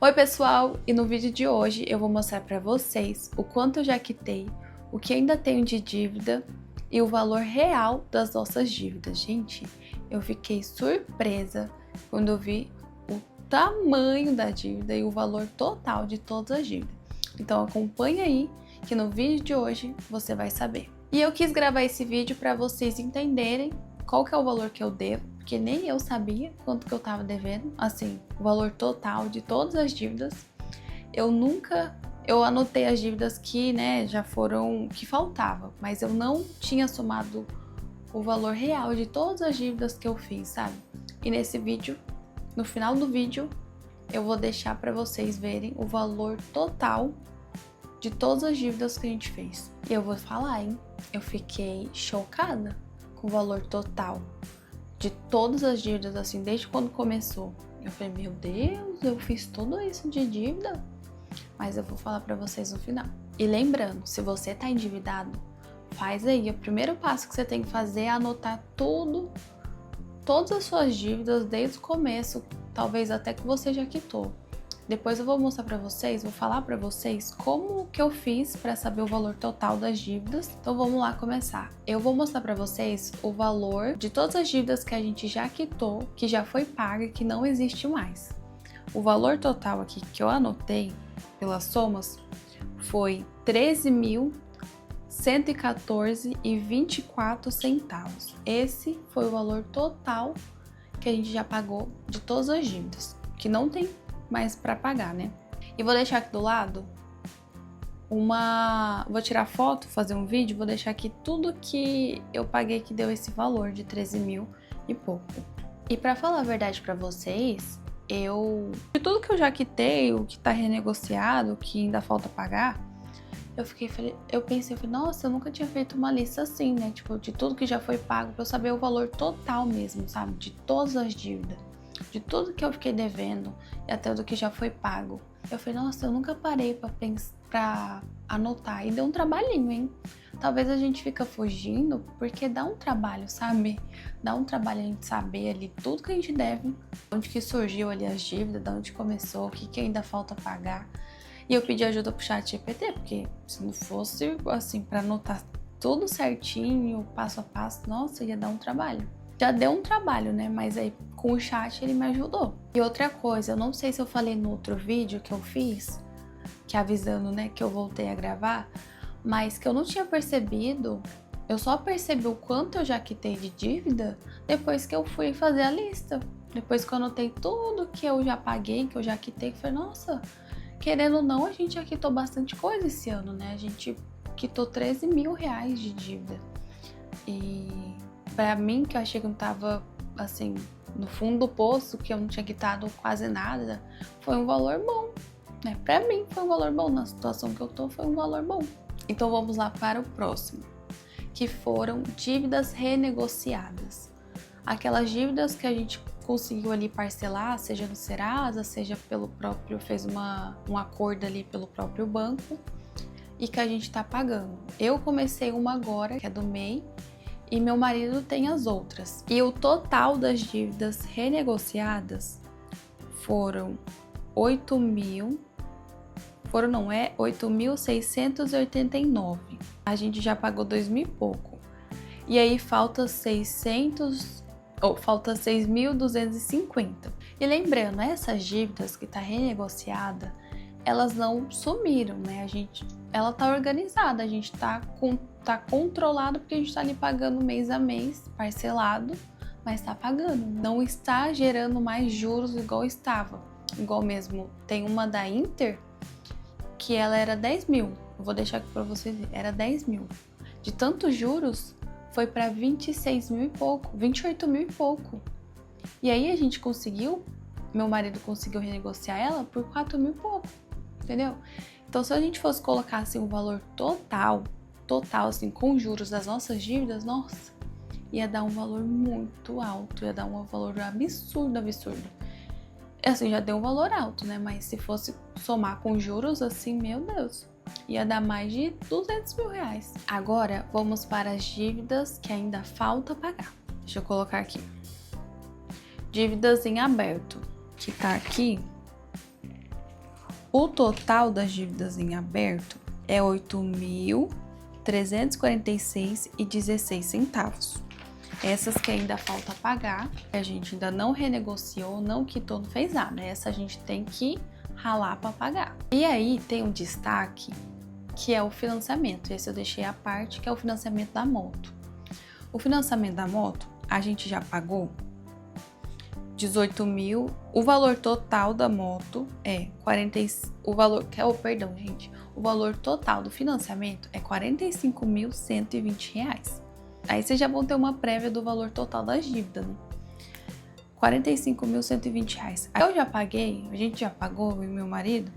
Oi pessoal, e no vídeo de hoje eu vou mostrar para vocês o quanto eu já quitei, o que ainda tenho de dívida e o valor real das nossas dívidas. Gente, eu fiquei surpresa quando eu vi o tamanho da dívida e o valor total de todas as dívidas. Então acompanha aí que no vídeo de hoje você vai saber. E eu quis gravar esse vídeo para vocês entenderem qual que é o valor que eu devo, porque nem eu sabia quanto que eu tava devendo, assim, o valor total de todas as dívidas. Eu anotei as dívidas que, já foram, que faltava, mas eu não tinha somado o valor real de todas as dívidas que eu fiz, sabe? E nesse vídeo, no final do vídeo, eu vou deixar para vocês verem o valor total de todas as dívidas que a gente fez. E eu vou falar, hein? Eu fiquei chocada com o valor total de todas as dívidas, assim, desde quando começou. Eu falei, meu Deus, eu fiz tudo isso de dívida? Mas eu vou falar pra vocês no final. E lembrando, se você tá endividado, faz aí, o primeiro passo que você tem que fazer é anotar tudo, todas as suas dívidas desde o começo, talvez até que você já quitou. Depois eu vou mostrar pra vocês, vou falar pra vocês como que eu fiz pra saber o valor total das dívidas. Então vamos lá começar. Eu vou mostrar pra vocês o valor de todas as dívidas que a gente já quitou, que já foi paga e que não existe mais. O valor total aqui que eu anotei pelas somas foi R$13.114,24. Esse foi o valor total que a gente já pagou de todas as dívidas, que não tem mais para pagar, né? E vou deixar aqui do lado vou tirar foto, fazer um vídeo, vou deixar aqui tudo que eu paguei que deu esse valor de 13 mil e pouco. E para falar a verdade para vocês, de tudo que eu já quitei, o que tá renegociado, o que ainda falta pagar, eu pensei, nossa, eu nunca tinha feito uma lista assim, né? Tipo, de tudo que já foi pago, pra eu saber o valor total mesmo, sabe? De todas as dívidas, de tudo que eu fiquei devendo e até do que já foi pago. Eu falei, nossa, eu nunca parei pra anotar. E deu um trabalhinho, hein? Talvez a gente fica fugindo porque dá um trabalho, sabe? Dá um trabalho a gente saber ali tudo que a gente deve, onde que surgiu ali as dívidas, de onde começou, o que ainda falta pagar. E eu pedi ajuda pro ChatGPT, porque se não fosse assim pra anotar tudo certinho, passo a passo, nossa, ia dar um trabalho. Já deu um trabalho, né? Mas aí com o chat ele me ajudou. E outra coisa, eu não sei se eu falei no outro vídeo que eu fiz, que avisando, né, que eu voltei a gravar, mas que eu não tinha percebido, eu só percebi o quanto eu já quitei de dívida depois que eu fui fazer a lista. Depois que eu anotei tudo que eu já paguei, que eu já quitei, que foi, nossa, querendo ou não, a gente já quitou bastante coisa esse ano, né? A gente quitou 13 mil reais de dívida. E pra mim, que eu achei que não tava, assim, no fundo do poço, que eu não tinha quitado quase nada, foi um valor bom, né? Pra mim foi um valor bom, na situação que eu tô, foi um valor bom. Então vamos lá para o próximo, que foram dívidas renegociadas. Aquelas dívidas que a gente conseguiu ali parcelar, seja no Serasa, seja pelo próprio, fez um acordo ali pelo próprio banco e que a gente tá pagando. Eu comecei uma agora, que é do MEI, e meu marido tem as outras. E o total das dívidas renegociadas foram 8.689. A gente já pagou 2.000 e pouco. E aí falta 6.250. E lembrando, essas dívidas que tá renegociada, elas não sumiram, né? Ela tá organizada, a gente tá controlado porque a gente tá ali pagando mês a mês, parcelado, mas tá pagando. Não está gerando mais juros igual estava. Igual mesmo, tem uma da Inter que ela era 10 mil. Eu vou deixar aqui pra vocês verem, era 10 mil. De tantos juros, foi pra 26 mil e pouco, 28 mil e pouco. E aí a gente meu marido conseguiu renegociar ela por 4 mil e pouco, entendeu? Então se a gente fosse colocar assim o valor total assim, com juros das nossas dívidas, nossa, ia dar um valor muito alto, ia dar um valor absurdo. Assim, já deu um valor alto, né? Mas se fosse somar com juros, assim, meu Deus, ia dar mais de 200 mil reais. Agora, vamos para as dívidas que ainda falta pagar. Deixa eu colocar aqui. Dívidas em aberto, que tá aqui, O total das dívidas em aberto é R$ 8.346,16. Essas que ainda falta pagar, a gente ainda não renegociou, não quitou, não fez nada. Essa a gente tem que ralar para pagar. E aí tem um destaque que é o financiamento. Esse eu deixei à parte, que é o financiamento da moto. O financiamento da moto, a gente já pagou 18 mil. O valor total da moto é 40. O valor total do financiamento é R$ 45.120. Aí vocês já vão ter uma prévia do valor total das dívidas, né? R$ 45.120. Aí eu já paguei, a gente já pagou, eu e meu marido,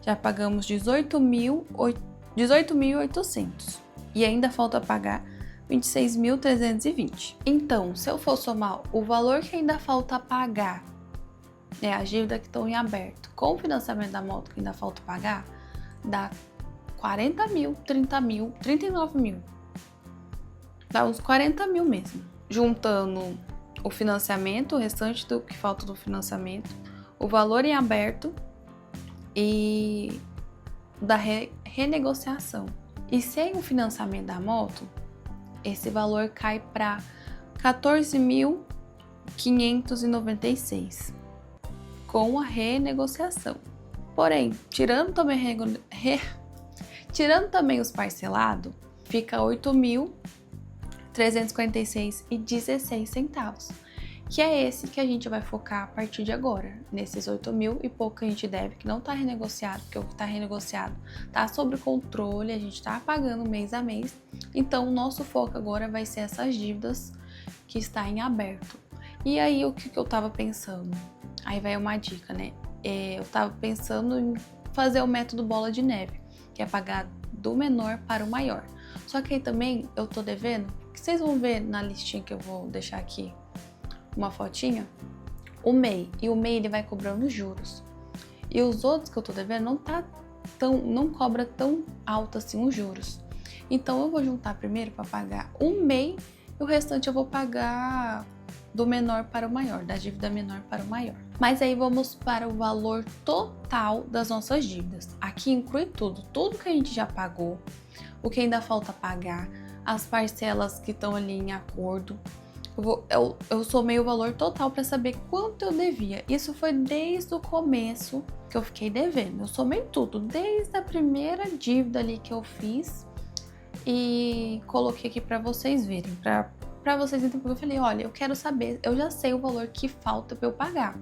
já pagamos 18.800. E ainda falta pagar 26.320. Então, se eu for somar o valor que ainda falta pagar, né, as dívidas que estão em aberto, com o financiamento da moto que ainda falta pagar, dá 40 mil, 30 mil, 39 mil. Dá uns 40 mil mesmo. Juntando o financiamento, o restante do que falta do financiamento, o valor em aberto e da renegociação. E sem o financiamento da moto, esse valor cai para 14.596 com a renegociação. Porém, tirando também os parcelados, fica 8.346,16, que é esse que a gente vai focar a partir de agora, nesses 8 mil e pouco que a gente deve, que não está renegociado, porque o que está renegociado está sob controle, a gente está pagando mês a mês. Então, o nosso foco agora vai ser essas dívidas que está em aberto. E aí, o que eu estava pensando? Aí vai uma dica, né? Eu estava pensando em fazer o método bola de neve, que é pagar do menor para o maior. Só que aí também eu tô devendo, que vocês vão ver na listinha que eu vou deixar aqui, uma fotinha, o MEI. E o MEI ele vai cobrando juros. E os outros que eu tô devendo não cobra tão alto assim os juros. Então eu vou juntar primeiro para pagar um MEI e o restante eu vou pagar do menor para o maior, da dívida menor para o maior. Mas aí vamos para o valor total das nossas dívidas. Aqui inclui tudo que a gente já pagou, o que ainda falta pagar, as parcelas que estão ali em acordo. Eu somei o valor total para saber quanto eu devia. Isso foi desde o começo que eu fiquei devendo. Eu somei tudo, desde a primeira dívida ali que eu fiz e coloquei aqui para vocês verem, para vocês entenderem, porque eu falei, olha, eu quero saber, eu já sei o valor que falta para eu pagar,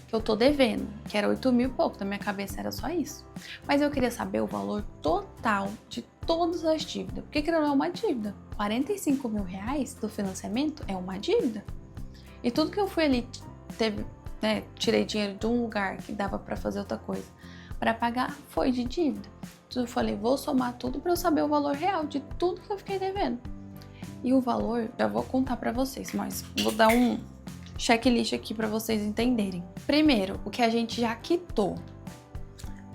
que eu tô devendo, que era 8 mil e pouco, na minha cabeça era só isso. Mas eu queria saber o valor total de todas as dívidas, porque que não é uma dívida. 45 mil reais do financiamento é uma dívida. E tudo que eu fui ali, tirei dinheiro de um lugar que dava para fazer outra coisa, para pagar, foi de dívida. Então eu falei, vou somar tudo para eu saber o valor real de tudo que eu fiquei devendo. E o valor, já vou contar para vocês, mas vou dar um checklist aqui para vocês entenderem. Primeiro, o que a gente já quitou,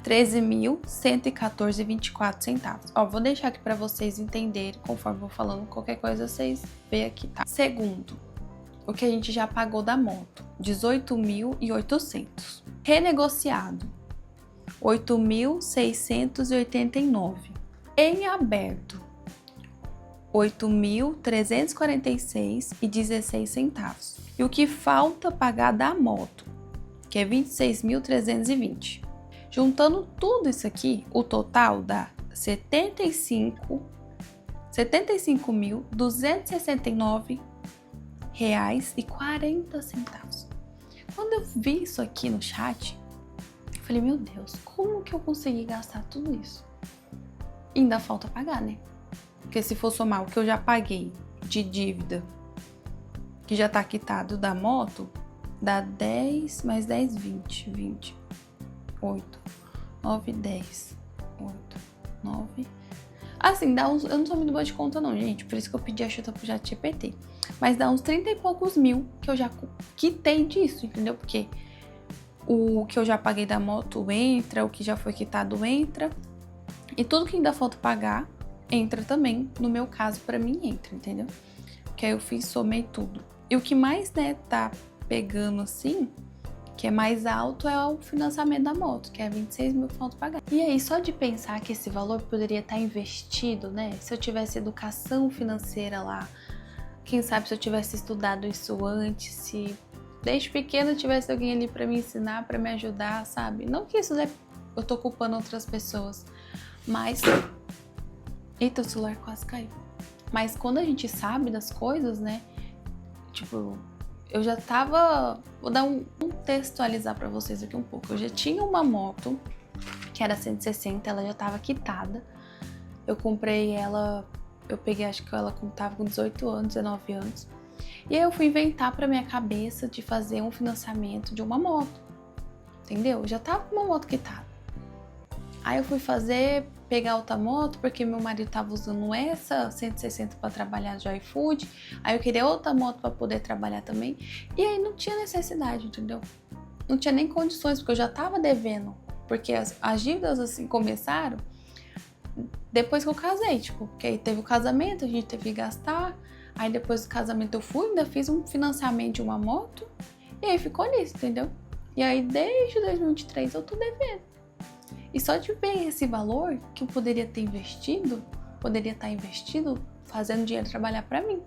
R$ 13.114,24. Ó, vou deixar aqui para vocês entenderem, conforme eu vou falando, qualquer coisa vocês veem aqui, tá? Segundo, o que a gente já pagou da moto, R$ 18.800. Renegociado, R$ 8.689. Em aberto, R$ 8.346,16. E o que falta pagar da moto, que é R$ 26.320. Juntando tudo isso aqui, o total dá R$ 75.269,40. Quando eu vi isso aqui no chat, eu falei, meu Deus, como que eu consegui gastar tudo isso? E ainda falta pagar, né? Porque se for somar o que eu já paguei de dívida, que já tá quitado da moto, dá 10 mais 10, 20, 8, 9, 10, 8, 9... Assim, dá uns... Eu não sou muito boa de conta não, gente, por isso que eu pedi ajuda pro ChatGPT. Mas dá uns 30 e poucos mil que eu já quitei disso, entendeu? Porque o que eu já paguei da moto entra, o que já foi quitado entra. E tudo que ainda falta pagar entra também, no meu caso, pra mim entra, entendeu? Porque aí eu somei tudo. E o que mais, né, tá pegando assim, que é mais alto é o financiamento da moto, que é 26 mil que falta pagar. E aí, só de pensar que esse valor poderia estar investido, né? Se eu tivesse educação financeira lá, quem sabe se eu tivesse estudado isso antes, se desde pequena tivesse alguém ali para me ensinar, para me ajudar, sabe? Não que isso eu tô culpando outras pessoas, mas... Eita, o celular quase caiu. Mas quando a gente sabe das coisas, né? Tipo, eu já tava... Vou dar textualizar pra vocês aqui um pouco. Eu já tinha uma moto, que era 160, ela já tava quitada. Eu comprei ela... Eu peguei, acho que ela tava com 18 anos, 19 anos. E aí eu fui inventar pra minha cabeça de fazer um financiamento de uma moto. Entendeu? Eu já tava com uma moto quitada. Aí eu fui pegar outra moto, porque meu marido tava usando essa 160 para trabalhar de iFood. Aí eu queria outra moto para poder trabalhar também. E aí não tinha necessidade, entendeu? Não tinha nem condições, porque eu já tava devendo. Porque as dívidas, assim, começaram depois que eu casei, tipo, porque aí teve o casamento, a gente teve que gastar. Aí depois do casamento eu ainda fiz um financiamento de uma moto. E aí ficou nisso, entendeu? E aí desde 2023 eu tô devendo. E só de ver esse valor que eu poderia estar investido fazendo dinheiro trabalhar para mim.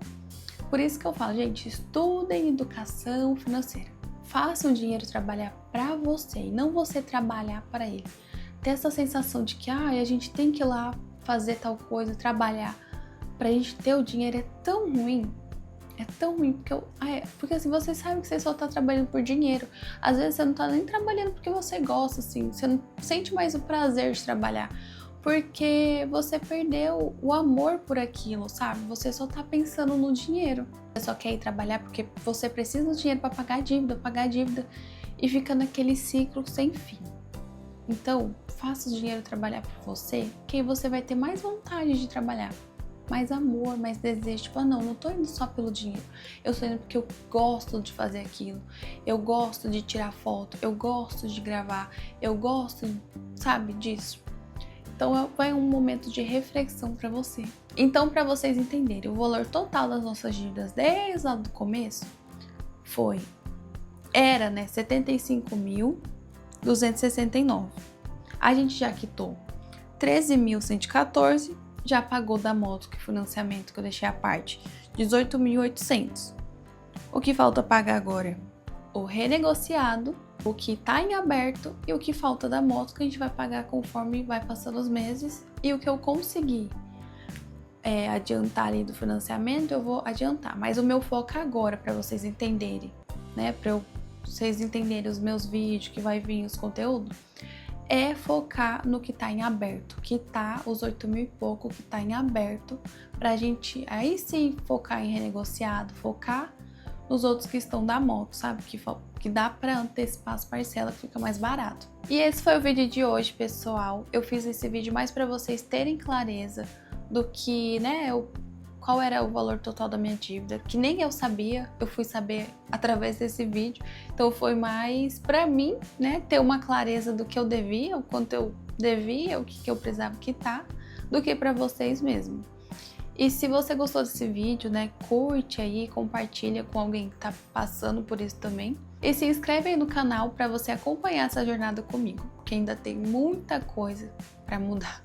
Por isso que eu falo, gente, estudem educação financeira. Faça o dinheiro trabalhar para você e não você trabalhar para ele. Ter essa sensação de que a gente tem que ir lá fazer tal coisa, trabalhar pra gente ter o dinheiro é tão ruim. É tão ruim, porque assim, você sabe que você só tá trabalhando por dinheiro. Às vezes você não tá nem trabalhando porque você gosta, assim. Você não sente mais o prazer de trabalhar. Porque você perdeu o amor por aquilo, sabe? Você só tá pensando no dinheiro. Você só quer ir trabalhar porque você precisa do dinheiro pra pagar a dívida. E fica naquele ciclo sem fim. Então, faça o dinheiro trabalhar por você, que aí você vai ter mais vontade de trabalhar. Mais amor, mais desejo, tipo, não tô indo só pelo dinheiro, eu tô indo porque eu gosto de fazer aquilo, eu gosto de tirar foto, eu gosto de gravar, eu gosto, sabe, disso. Então vai um momento de reflexão pra você. Então, pra vocês entenderem, o valor total das nossas dívidas desde lá do começo era, né, 75.269. A gente já quitou 13.114, já pagou da moto, que financiamento que eu deixei à parte, 18.800. O que falta pagar agora é o renegociado, o que tá em aberto e o que falta da moto, que a gente vai pagar conforme vai passando os meses. E o que eu conseguir adiantar ali do financiamento, eu vou adiantar. Mas o meu foco agora, para vocês entenderem, né, vocês entenderem os meus vídeos, que vai vir os conteúdos, é focar no que tá em aberto, que tá os 8 mil e pouco, que tá em aberto, pra gente aí sim focar em renegociado, focar nos outros que estão da moto, sabe? Que dá pra antecipar as parcelas, que fica mais barato. E esse foi o vídeo de hoje, pessoal. Eu fiz esse vídeo mais pra vocês terem clareza do que, né, qual era o valor total da minha dívida, que nem eu sabia, eu fui saber através desse vídeo. Então foi mais pra mim, né, ter uma clareza do que eu devia, o quanto eu devia, o que eu precisava quitar, do que pra vocês mesmo. E se você gostou desse vídeo, né, curte aí, compartilha com alguém que tá passando por isso também. E se inscreve aí no canal pra você acompanhar essa jornada comigo, que ainda tem muita coisa pra mudar.